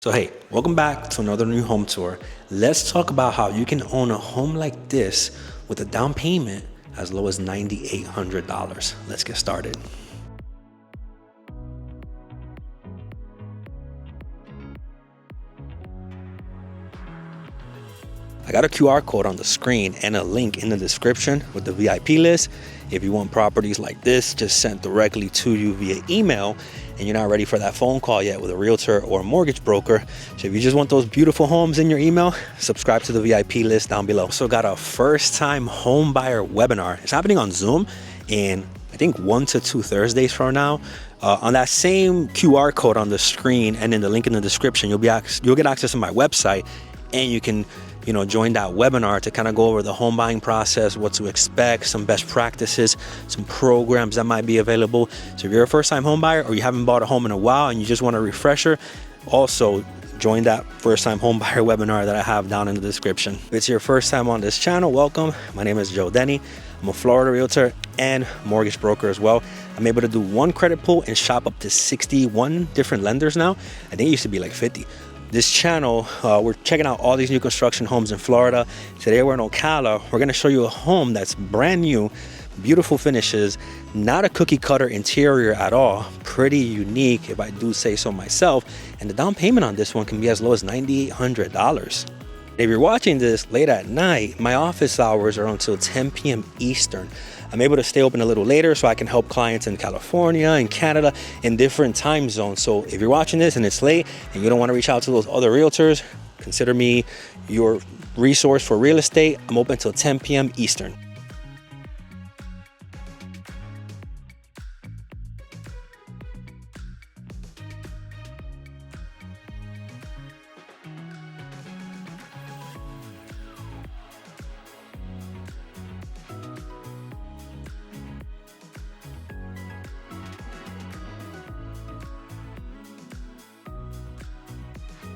So hey, welcome back to another new home tour. Let's talk about how you can own a home like this with a down payment as low as $9,800. Let's get started. I got a QR code on the screen and a link in the description with the VIP list. If you want properties like this just sent directly to you via email and you're not ready for that phone call yet with a realtor or a mortgage broker, so if you just want those beautiful homes in your email, subscribe to the VIP list down below. Also got a first time home buyer webinar. It's happening on Zoom in I think 1 to 2 Thursdays from now. On that same QR code on the screen and in the link in the description, you'll get access to my website, and you can join that webinar to kind of go over the home buying process, what to expect, some best practices, some programs that might be available. So if you're a first-time home buyer or you haven't bought a home in a while and you just want a refresher, also join that first-time home buyer webinar that I have down in the description. If it's your first time on this channel, welcome. My name is Joe Denny. I'm a Florida realtor and mortgage broker as well. I'm able to do one credit pull and shop up to 61 different lenders now. I think it used to be like 50. This channel, we're checking out all these new construction homes in Florida. Today we're in Ocala. We're gonna show you a home that's brand new, beautiful finishes, not a cookie cutter interior at all, pretty unique if I do say so myself. And the down payment on this one can be as low as $9,800. If you're watching this late at night, my office hours are until 10 p.m. Eastern. I'm able to stay open a little later so I can help clients in California and Canada in different time zones. So if you're watching this and it's late and you don't want to reach out to those other realtors, consider me your resource for real estate. I'm open till 10 p.m. Eastern.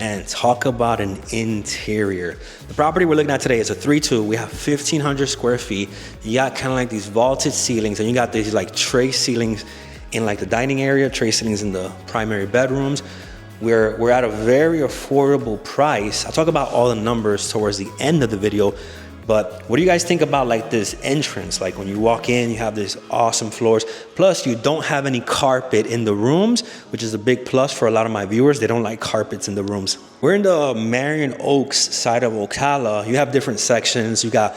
And talk about an interior. The property we're looking at today is a 3-2. We have 1,500 square feet. You got kind of like these vaulted ceilings, and you got these like tray ceilings in like the dining area, tray ceilings in the primary bedrooms. We're at a very affordable price. I'll talk about all the numbers towards the end of the video. But what do you guys think about like this entrance? Like when you walk in, you have this awesome floors. Plus you don't have any carpet in the rooms, which is a big plus for a lot of my viewers. They don't like carpets in the rooms. We're in the Marion Oaks side of Ocala. You have different sections. You got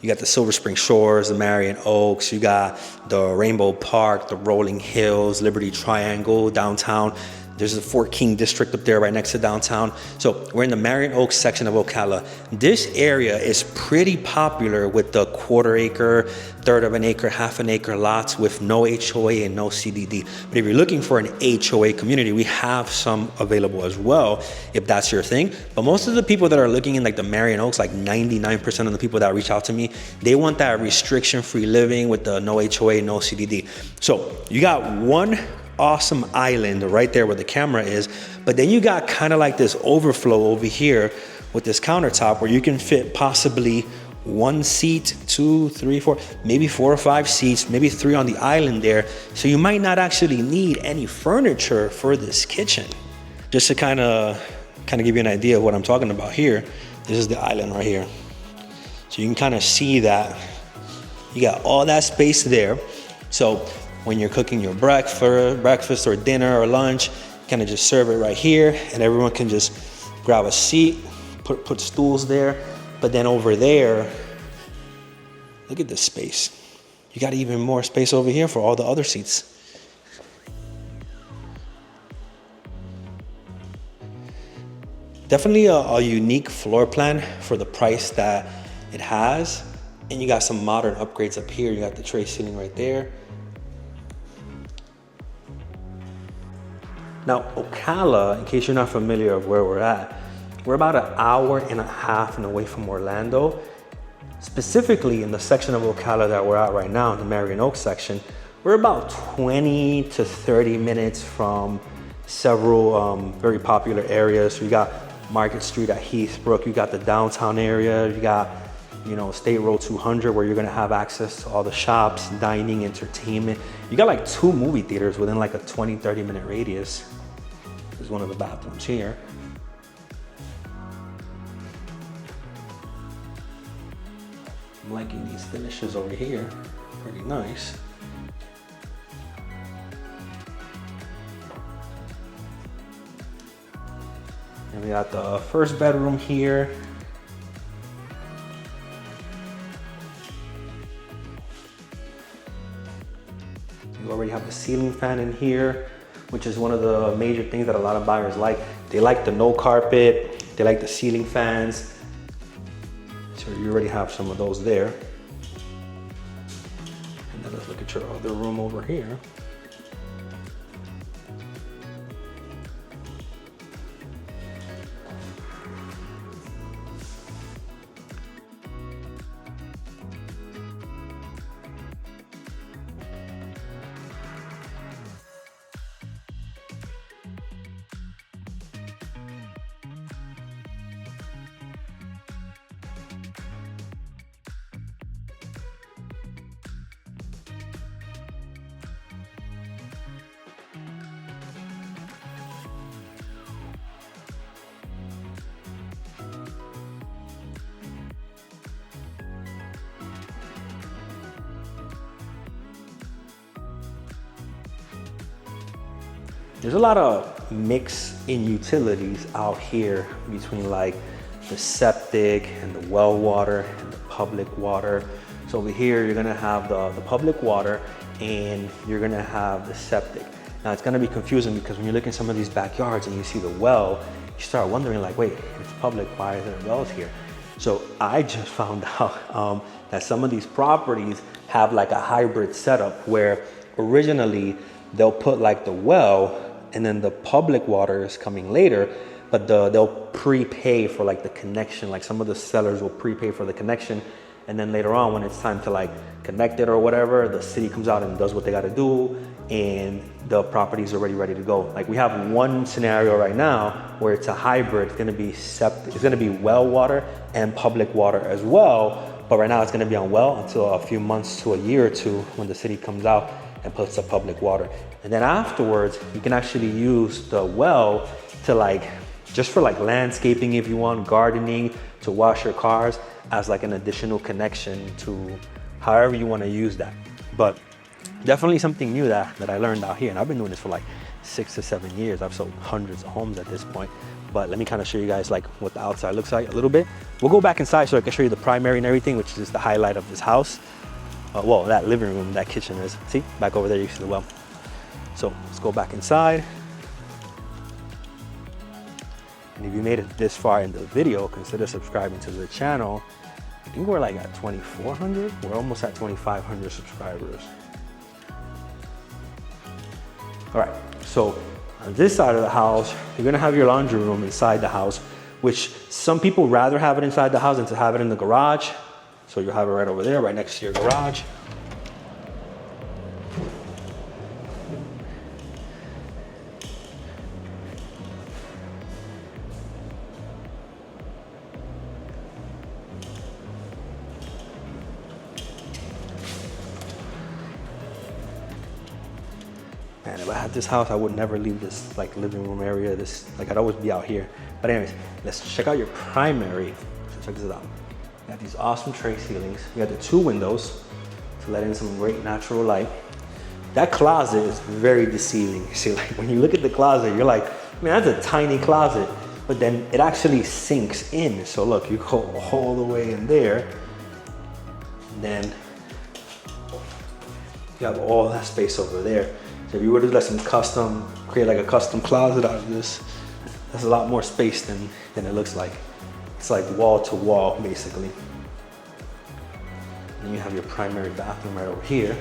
the Silver Spring Shores, the Marion Oaks. You got the Rainbow Park, the Rolling Hills, Liberty Triangle, downtown. There's the Fort King district up there right next to downtown. So we're in the Marion Oaks section of Ocala. This area is pretty popular with the quarter acre, third of an acre, half an acre lots with no HOA and no CDD. But if you're looking for an HOA community, we have some available as well, if that's your thing. But most of the people that are looking in like the Marion Oaks, like 99% of the people that reach out to me, they want that restriction-free living with the no HOA, no CDD. So you got one awesome island right there where the camera is, but then you got kind of like this overflow over here with this countertop where you can fit possibly 1 seat, 2, 3, 4, maybe 4 or 5 seats, maybe 3 on the island there. So you might not actually need any furniture for this kitchen. Just to kind of give you an idea of what I'm talking about here, this is the island right here. So you can kind of see that you got all that space there. So when you're cooking your breakfast or dinner or lunch, kind of just serve it right here, and everyone can just grab a seat, put stools there. But then over there, look at this space. You got even more space over here for all the other seats. Definitely a unique floor plan for the price that it has. And you got some modern upgrades up here. You got the tray ceiling right there. Now, Ocala, in case you're not familiar with where we're at, we're about an hour and a half away from Orlando. Specifically in the section of Ocala that we're at right now, in the Marion Oaks section, we're about 20 to 30 minutes from several very popular areas. So you got Market Street at Heathbrook, you got the downtown area, you got State Road 200 where you're gonna have access to all the shops, dining, entertainment. You got like 2 movie theaters within like a 20-30 minute radius. There's one of the bathrooms here. I'm liking these finishes over here, pretty nice. And we got the first bedroom here. You already have the ceiling fan in here, which is one of the major things that a lot of buyers like. They like the no carpet, they like the ceiling fans. So you already have some of those there. And then let's look at your other room over here. There's a lot of mix in utilities out here between like the septic and the well water and the public water. So over here, you're gonna have the public water and you're gonna have the septic. Now it's gonna be confusing because when you look in some of these backyards and you see the well, you start wondering like, wait, it's public, why is there wells here? So I just found out that some of these properties have like a hybrid setup where originally they'll put like the well and then the public water is coming later, but they'll prepay for like the connection. Like some of the sellers will prepay for the connection, and then later on when it's time to like connect it or whatever, the city comes out and does what they gotta do and the property is already ready to go. Like we have one scenario right now where it's a hybrid. It's gonna be septic, it's gonna be well water and public water as well, but right now it's gonna be on well until a few months to a year or two when the city comes out and puts the public water. And then afterwards, you can actually use the well to like, just for like landscaping if you want, gardening, to wash your cars as like an additional connection to however you want to use that. But definitely something new that I learned out here. And I've been doing this for like 6 to 7 years. I've sold hundreds of homes at this point. But let me kind of show you guys like what the outside looks like a little bit. We'll go back inside so I can show you the primary and everything, which is the highlight of this house. Well, that living room, that kitchen is. See, back over there, you see the well. So let's go back inside. And if you made it this far in the video, consider subscribing to the channel. I think we're like at 2,400. We're almost at 2,500 subscribers. All right, so on this side of the house, you're gonna have your laundry room inside the house, which some people rather have it inside the house than to have it in the garage. So you'll have it right over there, right next to your garage. Man, if I had this house, I would never leave this like living room area. This, like I'd always be out here. But anyways, let's check out your primary. So check this out. You got these awesome tray ceilings. You got the 2 windows to let in some great natural light. That closet is very deceiving. See, like when you look at the closet, you're like, man, that's a tiny closet. But then it actually sinks in. So look, you go all the way in there. And then you have all that space over there. So if you were to let some create like a custom closet out of this, that's a lot more space than it looks like. It's like wall to wall, basically. And you have your primary bathroom right over here.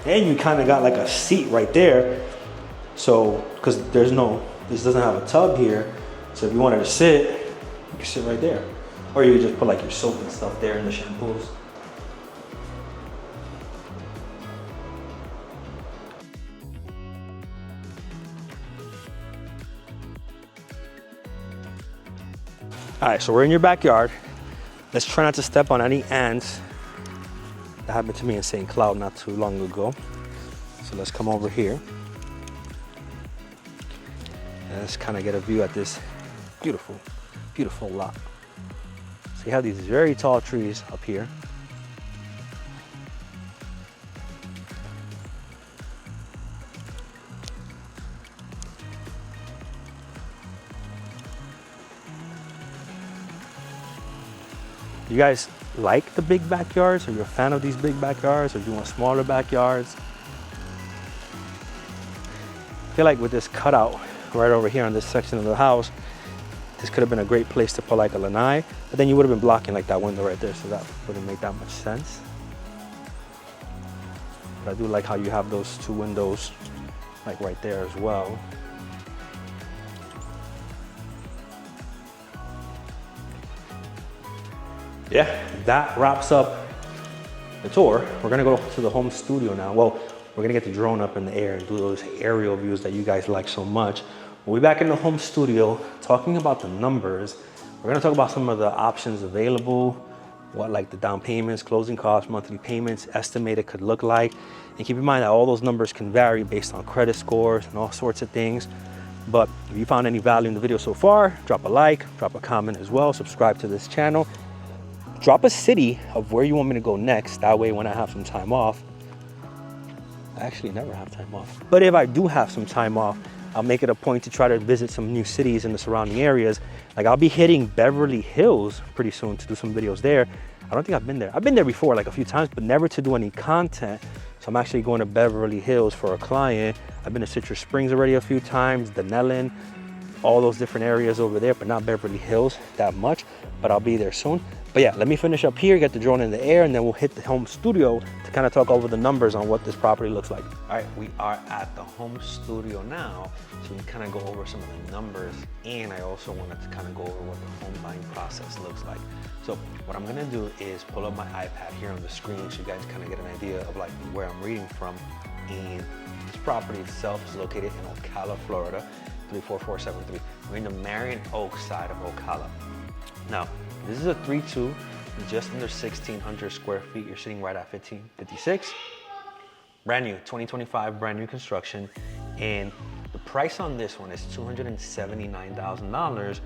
And you kind of got like a seat right there. So, because this doesn't have a tub here. So if you wanted to sit, you can sit right there. Or you could just put like your soap and stuff there and the shampoos. All right, so we're in your backyard. Let's try not to step on any ants. That happened to me in St. Cloud not too long ago. So let's come over here. And let's kind of get a view at this beautiful, beautiful lot. So you have these very tall trees up here. You guys like the big backyards? Are you a fan of these big backyards, or do you want smaller backyards? I feel like with this cutout right over here on this section of the house, this could have been a great place to put like a lanai, but then you would have been blocking like that window right there, so that wouldn't make that much sense. But I do like how you have those two windows like right there as well. Yeah, that wraps up the tour. We're gonna go to the home studio now. Well, we're gonna get the drone up in the air and do those aerial views that you guys like so much. We'll be back in the home studio talking about the numbers. We're gonna talk about some of the options available, what like the down payments, closing costs, monthly payments, estimated could look like. And keep in mind that all those numbers can vary based on credit scores and all sorts of things. But if you found any value in the video so far, drop a like, drop a comment as well, subscribe to this channel. Drop a city of where you want me to go next. That way when I have some time off, I actually never have time off. But if I do have some time off, I'll make it a point to try to visit some new cities in the surrounding areas. Like I'll be hitting Beverly Hills pretty soon to do some videos there. I don't think I've been there. I've been there before like a few times, but never to do any content. So I'm actually going to Beverly Hills for a client. I've been to Citrus Springs already a few times, Denellen, all those different areas over there, but not Beverly Hills that much, but I'll be there soon. But yeah, let me finish up here, get the drone in the air, and then we'll hit the home studio to kind of talk over the numbers on what this property looks like. All right, we are at the home studio now, so we can kind of go over some of the numbers, and I also wanted to kind of go over what the home buying process looks like. So what I'm gonna do is pull up my iPad here on the screen so you guys kind of get an idea of like where I'm reading from. And this property itself is located in Ocala, Florida, 34473. We're in the Marion Oaks side of Ocala. Now, this is a 3-2, just under 1,600 square feet. You're sitting right at 1556. Brand new, 2025, brand new construction. And the price on this one is $279,000.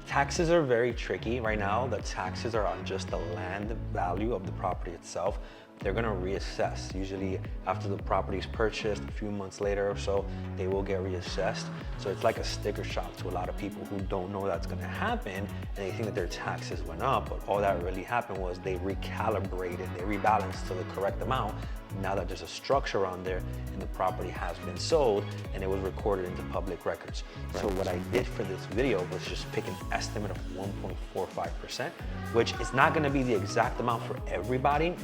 Taxes are very tricky right now. The taxes are on just the land value of the property itself. They're gonna reassess. Usually after the property is purchased, a few months later or so, they will get reassessed. So it's like a sticker shock to a lot of people who don't know that's gonna happen, and they think that their taxes went up, but all that really happened was they recalibrated, they rebalanced to the correct amount. Now that there's a structure on there and the property has been sold and it was recorded into public records. Right. So what I did for this video was just pick an estimate of 1.45%, which is not gonna be the exact amount for everybody.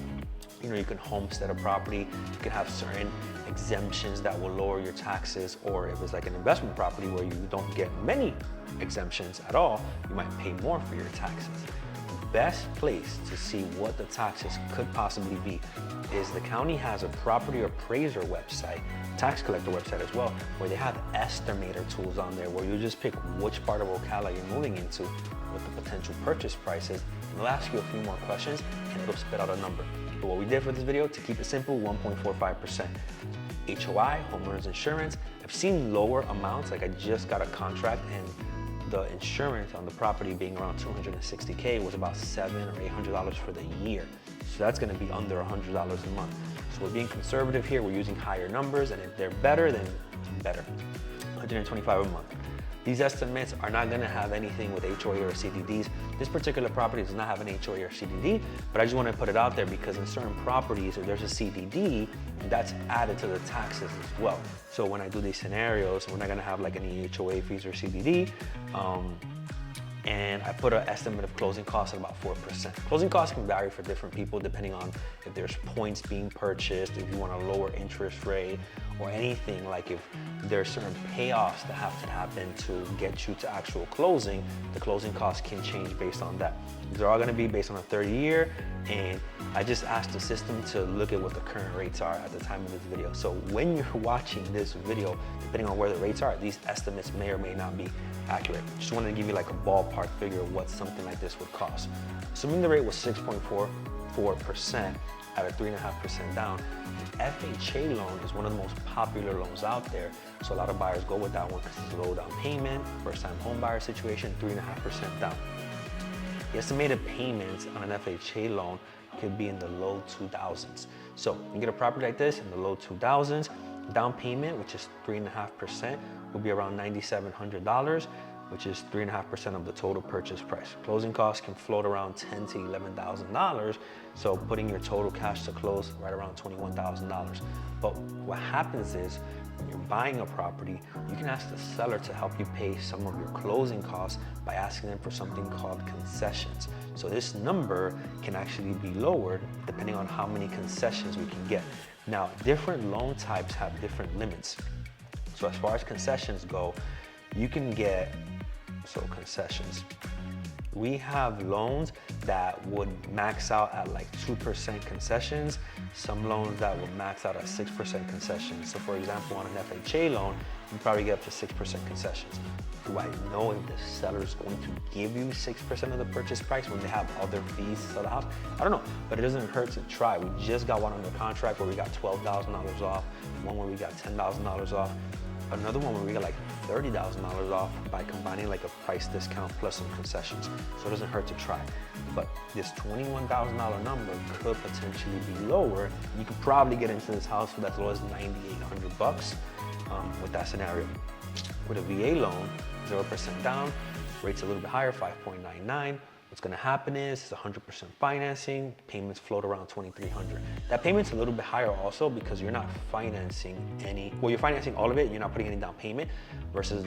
You know, you can homestead a property, you can have certain exemptions that will lower your taxes, or if it's like an investment property where you don't get many exemptions at all, you might pay more for your taxes. The best place to see what the taxes could possibly be is the county has a property appraiser website, tax collector website as well, where they have estimator tools on there where you just pick which part of Ocala you're moving into, what the potential purchase price is, and they'll ask you a few more questions and it'll spit out a number. But what we did for this video, to keep it simple, 1.45%. HOI, homeowners insurance. I've seen lower amounts, like I just got a contract and the insurance on the property being around $260K was about $700 or $800 for the year. So that's gonna be under $100 a month. So we're being conservative here, we're using higher numbers, and if they're better, then better. $125 a month. These estimates are not gonna have anything with HOA or CDDs. This particular property does not have an HOA or CDD, but I just wanna put it out there because in certain properties, if there's a CDD, that's added to the taxes as well. So when I do these scenarios, we're not gonna have like any HOA fees or CDD, and I put an estimate of closing costs at about 4%. Closing costs can vary for different people depending on if there's points being purchased, if you want a lower interest rate, or anything, like if there's certain payoffs that have to happen to get you to actual closing, the closing costs can change based on that. They're all gonna be based on a 30-year, and I just asked the system to look at what the current rates are at the time of this video. So when you're watching this video, depending on where the rates are, these estimates may or may not be accurate. Just wanted to give you like a ballpark figure of what something like this would cost. Assuming the rate was 6.4, 4% at a 3.5% down. The FHA loan is one of the most popular loans out there. So a lot of buyers go with that one because it's a low down payment, first time home buyer situation, 3.5% down. The estimated payments on an FHA loan could be in the low 2000s. So you get a property like this in the low 2000s, down payment, which is 3.5%, will be around $9,700, which is 3.5% of the total purchase price. Closing costs can float around $10,000 to $11,000, so putting your total cash to close right around $21,000. But what happens is, when you're buying a property, you can ask the seller to help you pay some of your closing costs by asking them for something called concessions. So this number can actually be lowered depending on how many concessions we can get. Now, different loan types have different limits. So as far as concessions go, you can get, concessions. We have loans that would max out at like 2% concessions, some loans that would max out at 6% concessions. So for example, on an FHA loan, you probably get up to 6% concessions. Do I know if the seller is going to give you 6% of the purchase price when they have other fees to sell the house? I don't know, but it doesn't hurt to try. We just got one under contract where we got $12,000 off, one where we got $10,000 off, another one where we got like $30,000 off by combining like a price discount plus some concessions. So it doesn't hurt to try. But this $21,000 number could potentially be lower. You could probably get into this house for as low as $9,800 with that scenario. With a VA loan, 0% down, rates a little bit higher, 5.99. What's gonna happen is it's 100% financing, payments float around $2,300. That payment's a little bit higher also because you're not financing you're financing all of it, you're not putting any down payment versus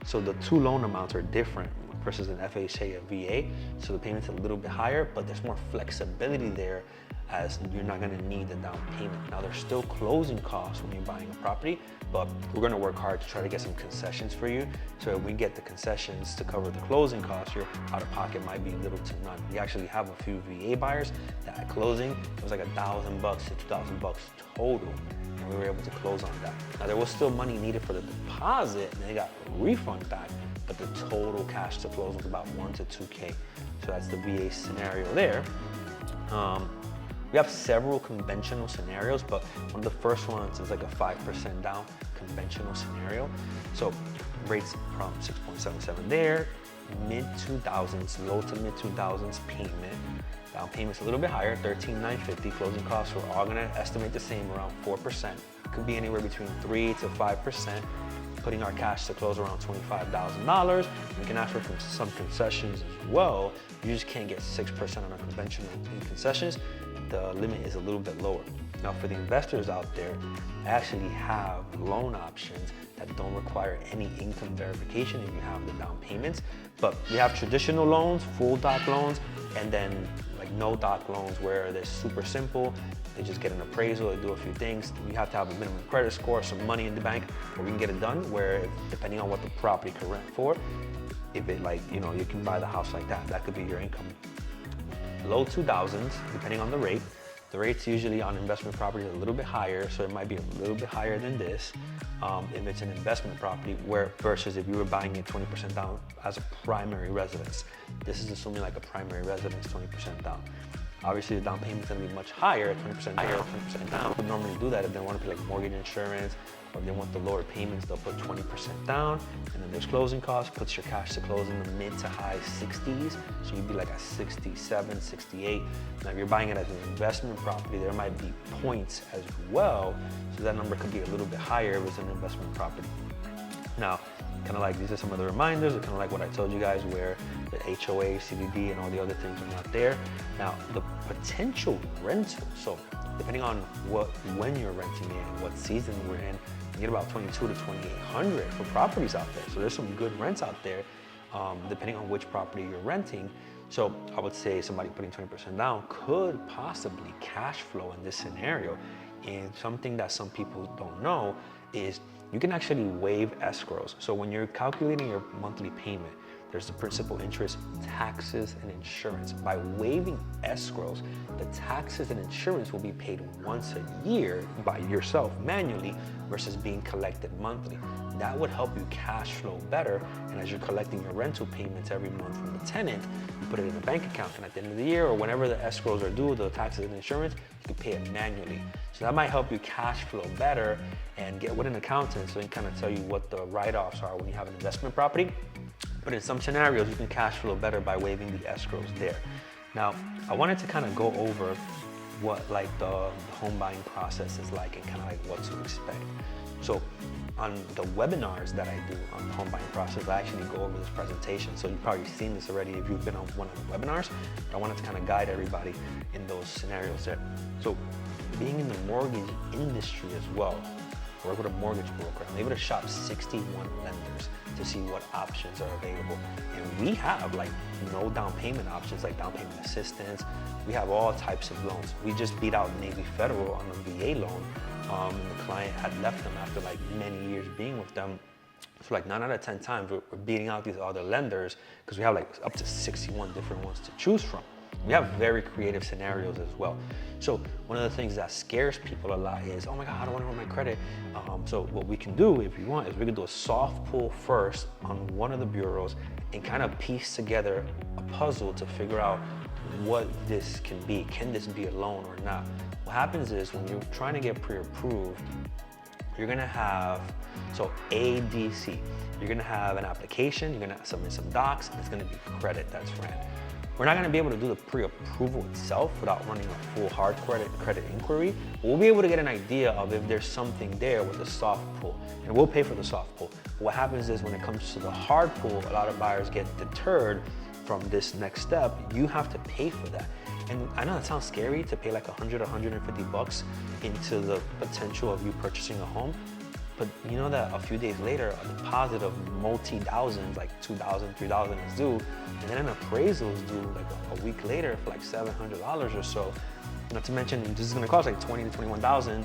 so the two loan amounts are different versus an FHA and VA. So the payment's a little bit higher, but there's more flexibility there as you're not gonna need the down payment. Now there's still closing costs when you're buying a property, but we're gonna work hard to try to get some concessions for you. So if we get the concessions to cover the closing costs, your out of pocket might be little to none. We actually have a few VA buyers that at closing, it was like $1,000 to $2,000 total, and we were able to close on that. Now there was still money needed for the deposit, and they got a refund back, but the total cash to close was about 1 to 2K. So that's the VA scenario there. We have several conventional scenarios, but one of the first ones is like a 5% down conventional scenario. So rates from 6.77 there, mid 2000s, low to mid 2000s payment. Down payment's a little bit higher, $13,950. Closing costs, we're all gonna estimate the same, around 4%. Could be anywhere between 3 to 5%. Putting our cash to close around $25,000. We can ask for some concessions as well. You just can't get 6% on a conventional in concessions. The limit is a little bit lower. Now for the investors out there, I actually have loan options that don't require any income verification if you have the down payments. But we have traditional loans, full doc loans, and then like no doc loans where they're super simple. They just get an appraisal, they do a few things. You have to have a minimum credit score, some money in the bank, or we can get it done where depending on what the property can rent for, if it you can buy the house like that. That could be your income. Low 2000s, depending on the rate. The rates usually on investment property are a little bit higher, so it might be a little bit higher than this if it's an investment property, versus if you were buying it 20% down as a primary residence. This is assuming like a primary residence, 20% down. Obviously, the down payment's gonna be much higher, 20% higher, 20% down. People normally do that if they want to pay like mortgage insurance, or if they want the lower payments, they'll put 20% down, and then there's closing costs, puts your cash to close in the mid to high 60s, so you'd be like at 67, 68. Now, if you're buying it as an investment property, there might be points as well, so that number could be a little bit higher if it's an investment property. Now, kind of like these are some of the reminders, kind of like what I told you guys where the HOA, CDD, and all the other things are not there. Now, the potential rental, so depending on when you're renting in, what season we're in, you get about $2,200 to $2,800 for properties out there. So there's some good rents out there, depending on which property you're renting. So I would say somebody putting 20% down could possibly cash flow in this scenario. And something that some people don't know is you can actually waive escrows. So when you're calculating your monthly payment, there's the principal, interest, taxes, and insurance. By waiving escrows, the taxes and insurance will be paid once a year by yourself manually versus being collected monthly. That would help you cash flow better, and as you're collecting your rental payments every month from the tenant, you put it in a bank account, and at the end of the year, or whenever the escrows are due, the taxes and insurance, you can pay it manually. So that might help you cash flow better and get with an accountant so they can kind of tell you what the write-offs are when you have an investment property. But in some scenarios, you can cash flow better by waiving the escrows there. Now, I wanted to kind of go over what like the home buying process is like and kind of like what to expect. So on the webinars that I do on the home buying process, I actually go over this presentation. So you've probably seen this already if you've been on one of the webinars, but I wanted to kind of guide everybody in those scenarios there. So being in the mortgage industry as well, work with a mortgage broker, I'm able to shop 61 lenders to see what options are available. And we have like no down payment options, like down payment assistance. We have all types of loans. We just beat out Navy Federal on a VA loan. And the client had left them after like many years being with them. So like 9 out of 10 times we're beating out these other lenders because we have like up to 61 different ones to choose from. We have very creative scenarios as well. So one of the things that scares people a lot is, oh my God, I don't want to run my credit. So what we can do if you want is we can do a soft pull first on one of the bureaus and kind of piece together a puzzle to figure out what this can be. Can this be a loan or not? What happens is when you're trying to get pre-approved, you're gonna have, so A, B, C. You're gonna have an application, you're gonna submit some docs, and it's gonna be credit that's ran. We're not gonna be able to do the pre-approval itself without running a full hard credit inquiry. We'll be able to get an idea of if there's something there with the soft pull, and we'll pay for the soft pull. But what happens is when it comes to the hard pull, a lot of buyers get deterred from this next step. You have to pay for that. And I know that sounds scary to pay like 100, 150 bucks into the potential of you purchasing a home. But you know that a few days later, a deposit of multi-thousands, like 2,000, 3,000 is due. And then an appraisal is due like a week later for like $700 or so. Not to mention, this is gonna cost like 20 to 21,000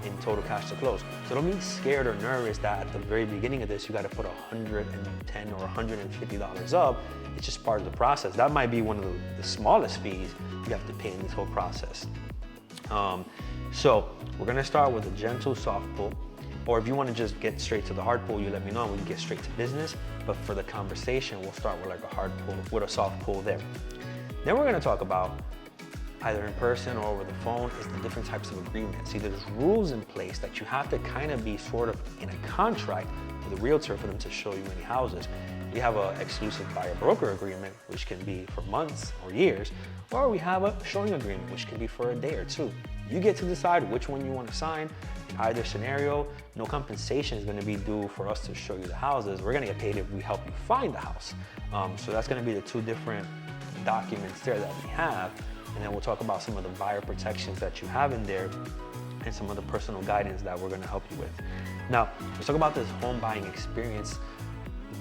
in total cash to close. So don't be scared or nervous that at the very beginning of this, you gotta put $110 or $150 up. It's just part of the process. That might be one of the smallest fees you have to pay in this whole process. So we're gonna start with a gentle soft pull. Or if you wanna just get straight to the hard pull, you let me know, we can get straight to business. But for the conversation, we'll start with like a hard pull, with a soft pull there. Then we're gonna talk about, either in person or over the phone, is the different types of agreements. See, there's rules in place that you have to kind of be sort of in a contract with a realtor for them to show you any houses. We have an exclusive buyer broker agreement, which can be for months or years, or we have a showing agreement, which can be for a day or two. You get to decide which one you want to sign. In either scenario, no compensation is going to be due for us to show you the houses. We're going to get paid if we help you find the house. So that's going to be the two different documents there that we have. And then we'll talk about some of the buyer protections that you have in there and some of the personal guidance that we're gonna help you with. Now, let's talk about this home buying experience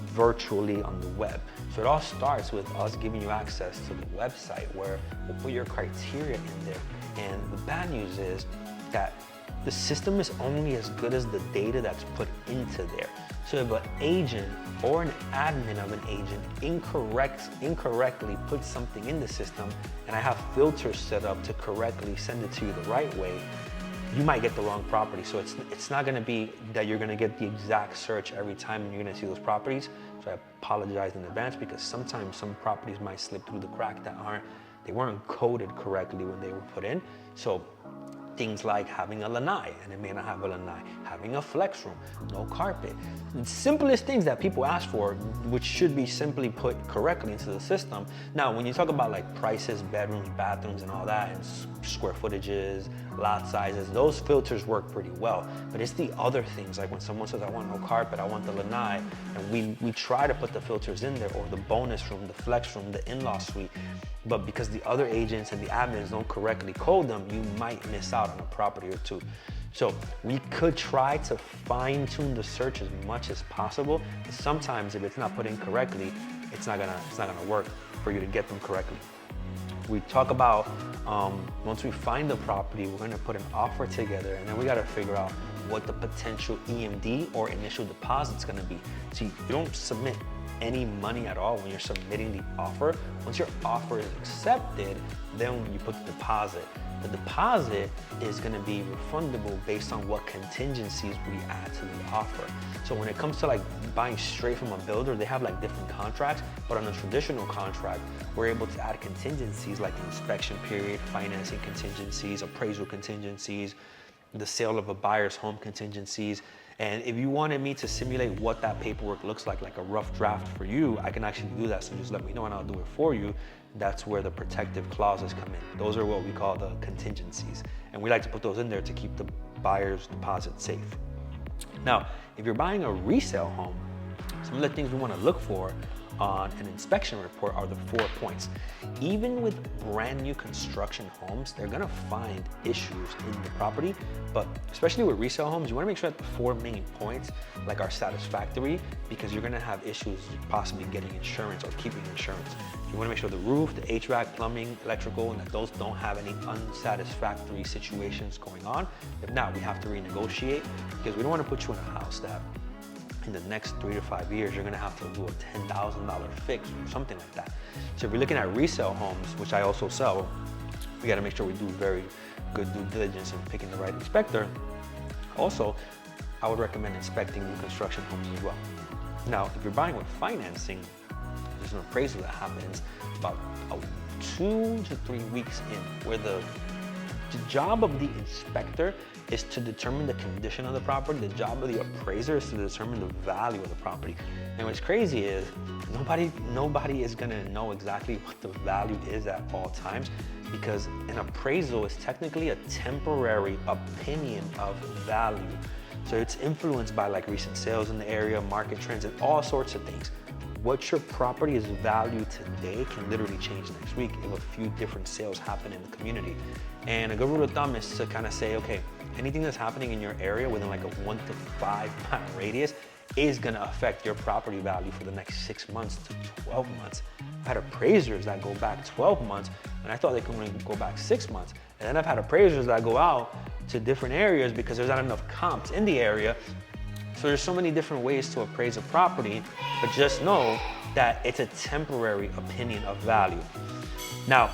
virtually on the web. So it all starts with us giving you access to the website where we'll put your criteria in there. And the bad news is that the system is only as good as the data that's put into there. So if an agent or an admin of an agent incorrectly puts something in the system, and I have filters set up to correctly send it to you the right way, you might get the wrong property. So it's not gonna be that you're gonna get the exact search every time and you're gonna see those properties. So I apologize in advance because sometimes some properties might slip through the crack that they weren't coded correctly when they were put in. So things like having a lanai, and it may not have a lanai, having a flex room, no carpet. The simplest things that people ask for, which should be simply put correctly into the system. Now, when you talk about like prices, bedrooms, bathrooms, and all that, and square footages, lot sizes, those filters work pretty well. But it's the other things, like when someone says, I want no carpet, I want the lanai, and we try to put the filters in there, or the bonus room, the flex room, the in-law suite. But because the other agents and the admins don't correctly code them, you might miss out on a property or two. So we could try to fine tune the search as much as possible. But sometimes if it's not put in correctly, it's not gonna work for you to get them correctly. We talk about, once we find the property, we're gonna put an offer together, and then we gotta figure out what the potential EMD or initial deposit's gonna be. See, you don't submit any money at all when you're submitting the offer. Once your offer is accepted, then you put the deposit. The deposit is gonna be refundable based on what contingencies we add to the offer. So when it comes to like buying straight from a builder, they have like different contracts, but on a traditional contract, we're able to add contingencies like the inspection period, financing contingencies, appraisal contingencies, the sale of a buyer's home contingencies. And if you wanted me to simulate what that paperwork looks like a rough draft for you, I can actually do that. So just let me know and I'll do it for you. That's where the protective clauses come in. Those are what we call the contingencies. And we like to put those in there to keep the buyer's deposit safe. Now, if you're buying a resale home, some of the things we want to look for on an inspection report are the 4 points. Even with brand new construction homes, they're gonna find issues in the property, but especially with resale homes, you wanna make sure that the 4 main points like are satisfactory, because you're gonna have issues possibly getting insurance or keeping insurance. You wanna make sure the roof, the HVAC, plumbing, electrical, and that those don't have any unsatisfactory situations going on. If not, we have to renegotiate, because we don't wanna put you in a house that in the next 3 to 5 years, you're gonna have to do a $10,000 fix or something like that. So if you're looking at resale homes, which I also sell, we gotta make sure we do very good due diligence in picking the right inspector. Also, I would recommend inspecting new construction homes as well. Now, if you're buying with financing, there's an appraisal that happens about 2 to 3 weeks in, where the job of the inspector is to determine the condition of the property. The job of the appraiser is to determine the value of the property. And what's crazy is nobody is gonna know exactly what the value is at all times, because an appraisal is technically a temporary opinion of value. So it's influenced by like recent sales in the area, market trends, and all sorts of things. What your property is valued today can literally change next week if a few different sales happen in the community. And a good rule of thumb is to kind of say, okay, anything that's happening in your area within like a 1 to 5 mile radius is gonna affect your property value for the next 6 months to 12 months. I've had appraisers that go back 12 months, and I thought they could only go back 6 months. And then I've had appraisers that go out to different areas because there's not enough comps in the area. So there's so many different ways to appraise a property, but just know that it's a temporary opinion of value. Now,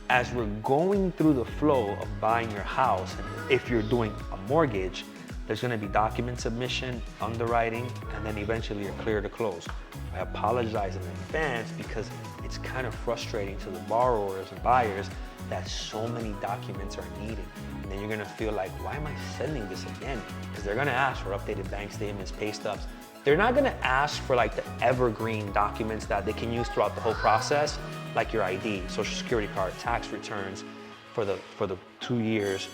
as we're going through the flow of buying your house, and if you're doing a mortgage, there's gonna be document submission, underwriting, and then eventually you're clear to close. I apologize in advance because it's kind of frustrating to the borrowers and buyers that so many documents are needed. And then you're gonna feel like, why am I sending this again? Because they're gonna ask for updated bank statements, pay stubs. They're not gonna ask for like the evergreen documents that they can use throughout the whole process, like your ID, social security card, tax returns for the 2 years.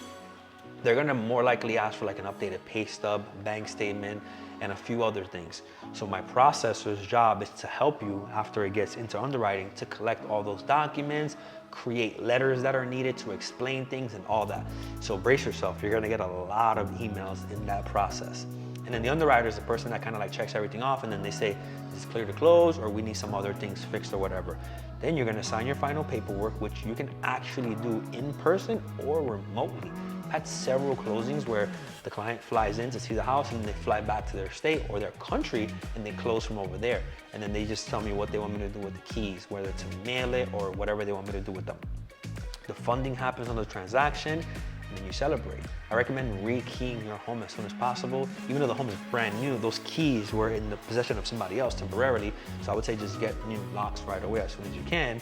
They're gonna more likely ask for like an updated pay stub, bank statement, and a few other things. So my processor's job is to help you after it gets into underwriting to collect all those documents, create letters that are needed to explain things and all that. So brace yourself, you're gonna get a lot of emails in that process. And then the underwriter is the person that kind of like checks everything off, and then they say, it's clear to close, or we need some other things fixed or whatever. Then you're gonna sign your final paperwork, which you can actually do in person or remotely. I've had several closings where the client flies in to see the house and they fly back to their state or their country and they close from over there. And then they just tell me what they want me to do with the keys, whether to mail it or whatever they want me to do with them. The funding happens on the transaction, and then you celebrate. I recommend rekeying your home as soon as possible. Even though the home is brand new, those keys were in the possession of somebody else temporarily. So I would say just get new locks right away as soon as you can.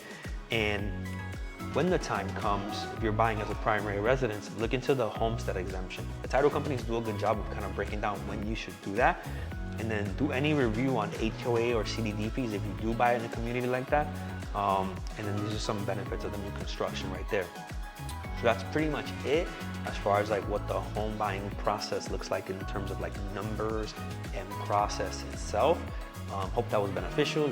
And when the time comes, if you're buying as a primary residence, look into the homestead exemption. The title companies do a good job of kind of breaking down when you should do that. And then do any review on HOA or CDD fees if you do buy it in a community like that. And then these are some benefits of the new construction right there. So that's pretty much it as far as like what the home buying process looks like in terms of like numbers and process itself. Hope that was beneficial.